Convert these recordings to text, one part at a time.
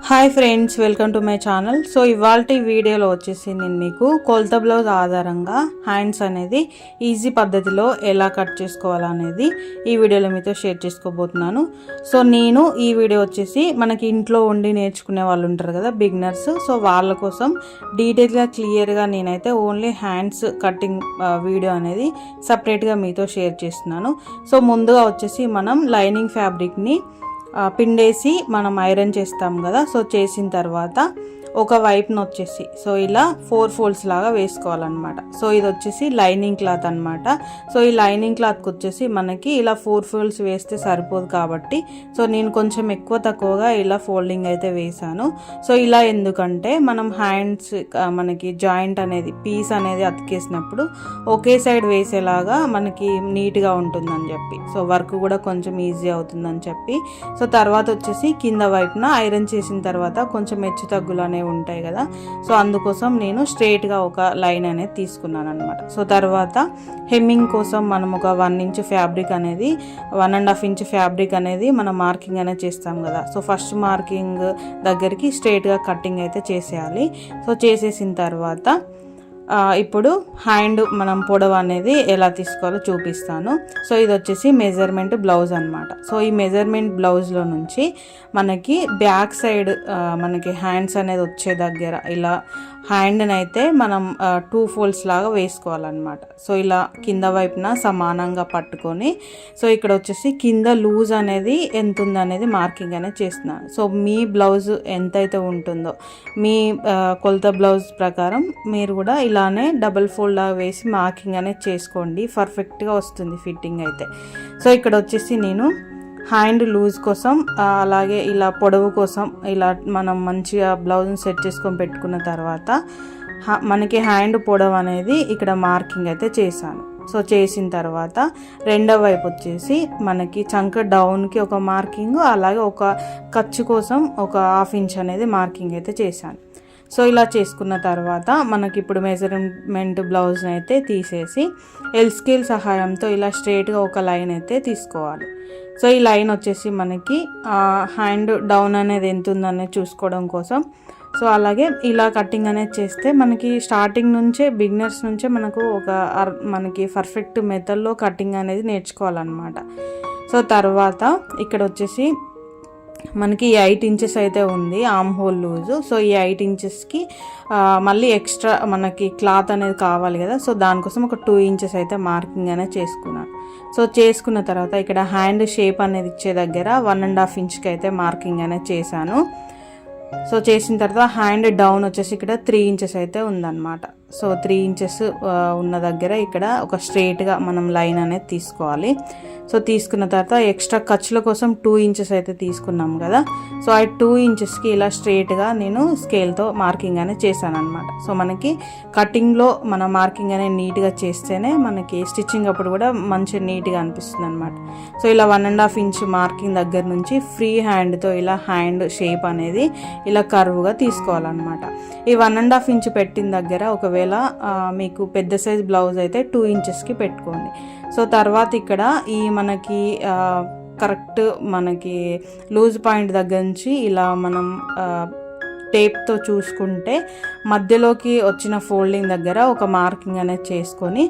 Hi friends, welcome to my channel. So ఇవాల్టి వీడియోలో వచ్చేసి నేను మీకు కొలత బ్లౌజ్ ఆధారంగా హ్యాండ్స్ అనేది ఈజీ పద్ధతిలో ఎలా కట్ చేసుకోవాలనేది ఈ వీడియోలో మీతో షేర్ చేసుకోబోతున్నాను. సో నేను ఈ వీడియో వచ్చేసి మనకి ఇంట్లో ఉండి నేర్చుకునే వాళ్ళు ఉంటారు కదా, బిగినర్స్. సో వాళ్ళ కోసం డీటెయిల్గా క్లియర్గా నేనైతే ఓన్లీ హ్యాండ్స్ కటింగ్ వీడియో అనేది సపరేట్గా మీతో షేర్ చేస్తున్నాను. సో ముందుగా వచ్చేసి మనం లైనింగ్ ఫ్యాబ్రిక్ని పిండేసి మనం ఐరన్ చేస్తాం కదా. సో చేసిన తర్వాత ఒక వైపున వచ్చేసి సో ఇలా 4 ఫోల్డ్స్ లాగా వేసుకోవాలన్నమాట. సో ఇది వచ్చేసి లైనింగ్ క్లాత్ అనమాట. సో ఈ లైనింగ్ క్లాత్కి వచ్చేసి మనకి ఇలా 4 ఫోల్డ్స్ వేస్తే సరిపోదు కాబట్టి సో నేను కొంచెం ఎక్కువ తక్కువగా ఇలా ఫోల్డింగ్ అయితే వేసాను. సో ఇలా ఎందుకంటే మనం హ్యాండ్స్ మనకి జాయింట్ అనేది పీస్ అనేది అతికేసినప్పుడు ఒకే సైడ్ వేసేలాగా మనకి నీట్గా ఉంటుందని చెప్పి, సో వర్క్ కూడా కొంచెం ఈజీ అవుతుందని చెప్పి. సో తర్వాత వచ్చేసి కింద వైపున ఐరన్ చేసిన తర్వాత కొంచెం హెచ్చు తగ్గులు అనేవి ఉంటాయి కదా. సో అందుకోసం నేను స్ట్రైట్గా ఒక లైన్ అనేది తీసుకున్నాను అనమాట. సో తర్వాత హెమ్మింగ్ కోసం మనం ఒక 1 ఇంచ్ ఫ్యాబ్రిక్ అనేది 1.5 ఇంచ్ ఫ్యాబ్రిక్ అనేది మనం మార్కింగ్ అనేది చేస్తాం కదా. సో ఫస్ట్ మార్కింగ్ దగ్గరికి స్ట్రైట్గా కటింగ్ అయితే చేసేయాలి. సో చేసేసిన తర్వాత ఇప్పుడు హ్యాండ్ మనం పొడవు అనేది ఎలా తీసుకోవాలో చూపిస్తాను. సో ఇది వచ్చేసి మెజర్మెంట్ బ్లౌజ్ అనమాట. సో ఈ మెజర్మెంట్ బ్లౌజ్లో నుంచి మనకి బ్యాక్ సైడ్ మనకి హ్యాండ్స్ అనేది వచ్చే దగ్గర ఇలా హ్యాండ్ని అయితే మనం 2 ఫోల్డ్స్ లాగా వేసుకోవాలన్నమాట. సో ఇలా కింద వైపున సమానంగా పట్టుకొని సో ఇక్కడ వచ్చేసి కింద లూజ్ అనేది ఎంత ఉందనేది మార్కింగ్ అనేది చేస్తున్నాను. సో మీ బ్లౌజ్ ఎంతైతే ఉంటుందో మీ కొలత బ్లౌజ్ ప్రకారం మీరు కూడా ఇలానే డబుల్ ఫోల్డ్ లాగా వేసి మార్కింగ్ అనేది చేసుకోండి, పర్ఫెక్ట్గా వస్తుంది ఫిట్టింగ్ అయితే. సో ఇక్కడ వచ్చేసి నేను హ్యాండ్ లూజ్ కోసం అలాగే ఇలా పొడవు కోసం ఇలా మనం మంచిగా బ్లౌజ్ని సెట్ చేసుకొని పెట్టుకున్న తర్వాత మనకి హ్యాండ్ పొడవు అనేది ఇక్కడ మార్కింగ్ అయితే చేశాను. సో చేసిన తర్వాత రెండవ వైపు వచ్చేసి మనకి చంక డౌన్కి ఒక మార్కింగ్, అలాగే ఒక ఖర్చు కోసం ఒక 1/2 ఇంచ్ అనేది మార్కింగ్ అయితే చేశాను. సో ఇలా చేసుకున్న తర్వాత మనకి ఇప్పుడు మెజర్మెంట్ బ్లౌజ్ని అయితే తీసేసి ఎల్ స్కేల్ సహాయంతో ఇలా స్ట్రైట్గా ఒక లైన్ అయితే తీసుకోవాలి. సో ఈ లైన్ వచ్చేసి మనకి హ్యాండ్ డౌన్ అనేది ఎంత ఉందనేది చూసుకోవడం కోసం. సో అలాగే ఇలా కటింగ్ అనేది చేస్తే మనకి స్టార్టింగ్ నుంచే బిగినర్స్ నుంచే మనకి పర్ఫెక్ట్ మెథడ్లో కటింగ్ అనేది నేర్చుకోవాలన్నమాట. సో తర్వాత ఇక్కడ వచ్చేసి మనకి 8 ఇంచెస్ అయితే ఉంది ఆర్మ్ హోల్ లూజు. సో ఈ 8 ఇంచెస్కి మళ్ళీ ఎక్స్ట్రా మనకి క్లాత్ అనేది కావాలి కదా. సో దానికోసం ఒక 2 ఇంచెస్ అయితే మార్కింగ్ అనేది చేసుకున్నాను. సో చేసుకున్న తర్వాత ఇక్కడ హ్యాండ్ షేప్ అనేది ఇచ్చే దగ్గర 1.5 ఇంచ్కి అయితే మార్కింగ్ అనేది చేశాను. సో చేసిన తర్వాత హ్యాండ్ డౌన్ వచ్చేసి ఇక్కడ 3 ఇంచెస్ అయితే ఉందన్నమాట. సో 3 ఇంచెస్ ఉన్న దగ్గర ఇక్కడ ఒక స్ట్రైట్గా మనం లైన్ అనేది తీసుకోవాలి. సో తీసుకున్న తర్వాత ఎక్స్ట్రా ఖర్చుల కోసం 2 ఇంచెస్ అయితే తీసుకున్నాం కదా. సో ఆ 2 ఇంచెస్కి ఇలా స్ట్రైట్గా నేను స్కేల్తో మార్కింగ్ అనేది చేశాను అనమాట. సో మనకి కటింగ్లో మన మార్కింగ్ అనేది నీట్గా చేస్తేనే మనకి స్టిచ్చింగ్ అప్పుడు కూడా మంచి నీట్గా అనిపిస్తుంది అనమాట. సో ఇలా 1.5 ఇంచ్ మార్కింగ్ దగ్గర నుంచి ఫ్రీ హ్యాండ్తో ఇలా హ్యాండ్ షేప్ అనేది ఇలా కర్వ్గా తీసుకోవాలన్నమాట. ఈ 1.5 ఇంచ్ పెట్టిన దగ్గర ఒకవేళ మీకు పెద్ద సైజ్ బ్లౌజ్ అయితే 2 ఇంచెస్కి పెట్టుకోండి. సో తర్వాత ఇక్కడ ఈ మనకి కరెక్ట్ మనకి లూజ్ పాయింట్ దగ్గర నుంచి ఇలా మనం టేప్తో చూసుకుంటే మధ్యలోకి వచ్చిన ఫోల్డింగ్ దగ్గర ఒక మార్కింగ్ అనేది చేసుకొని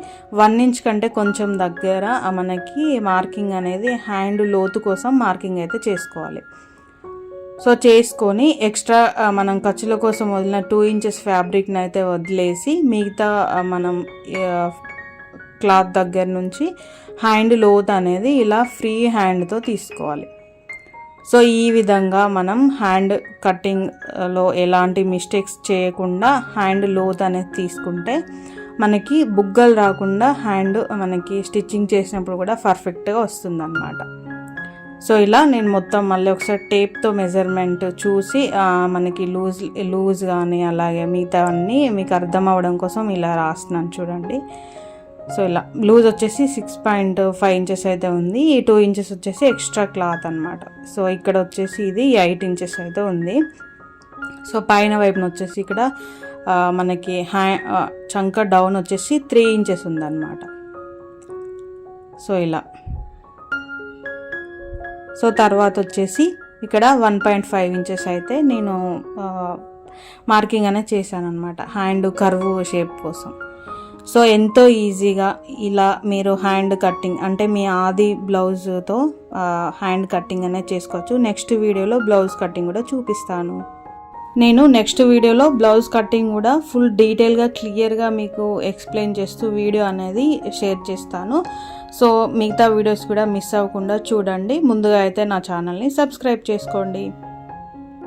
1 ఇంచ్ కంటే కొంచెం దగ్గర మనకి మార్కింగ్ అనేది హ్యాండ్ లోతు కోసం మార్కింగ్ అయితే చేసుకోవాలి. సో చేసుకొని ఎక్స్ట్రా మనం ఖర్చుల కోసం వదిలిన 2 ఇంచెస్ ఫ్యాబ్రిక్ని అయితే వదిలేసి మిగతా మనం క్లాత్ దగ్గర నుంచి హ్యాండ్ లోత్ అనేది ఇలా ఫ్రీ హ్యాండ్తో తీసుకోవాలి. సో ఈ విధంగా మనం హ్యాండ్ కటింగ్లో ఎలాంటి మిస్టేక్స్ చేయకుండా హ్యాండ్ లోత్ అనేది తీసుకుంటే మనకి బుగ్గలు రాకుండా హ్యాండ్ మనకి స్టిచ్చింగ్ చేసినప్పుడు కూడా పర్ఫెక్ట్గా వస్తుందన్నమాట. సో ఇలా నేను మొత్తం మళ్ళీ ఒకసారి టేప్తో మెజర్మెంట్ చూసి మనకి లూజ్ కానీ అలాగే మిగతా అన్నీ మీకు అర్థం అవ్వడం కోసం ఇలా రాస్తున్నాను చూడండి. సో ఇలా లూజ్ వచ్చేసి 6.5 ఇంచెస్ అయితే ఉంది. ఈ 2 ఇంచెస్ వచ్చేసి ఎక్స్ట్రా క్లాత్ అనమాట. సో ఇక్కడ వచ్చేసి ఇది 8 ఇంచెస్ అయితే ఉంది. సో పైన వైపున వచ్చేసి ఇక్కడ మనకి చంక డౌన్ వచ్చేసి 3 ఇంచెస్ ఉందన్నమాట. సో ఇలా సో తర్వాత వచ్చేసి ఇక్కడ 1.5 ఇంచెస్ అయితే నేను మార్కింగ్ అనేది చేశాను అనమాట హ్యాండ్ కర్వ్ షేప్ కోసం. సో ఎంతో ఈజీగా ఇలా మీరు హ్యాండ్ కట్టింగ్ అంటే మీ ఆది బ్లౌజ్తో హ్యాండ్ కట్టింగ్ అనేది చేసుకోవచ్చు. నెక్స్ట్ వీడియోలో బ్లౌజ్ కట్టింగ్ కూడా చూపిస్తాను. నేను నెక్స్ట్ వీడియోలో బ్లౌజ్ కట్టింగ్ కూడా ఫుల్ డీటెయిల్గా క్లియర్గా మీకు ఎక్స్ప్లెయిన్ చేస్తూ వీడియో అనేది షేర్ చేస్తాను. సో మిగతా వీడియోస్ కూడా మిస్ అవ్వకుండా చూడండి. ముందుగా అయితే నా ఛానల్ని సబ్స్క్రైబ్ చేసుకోండి.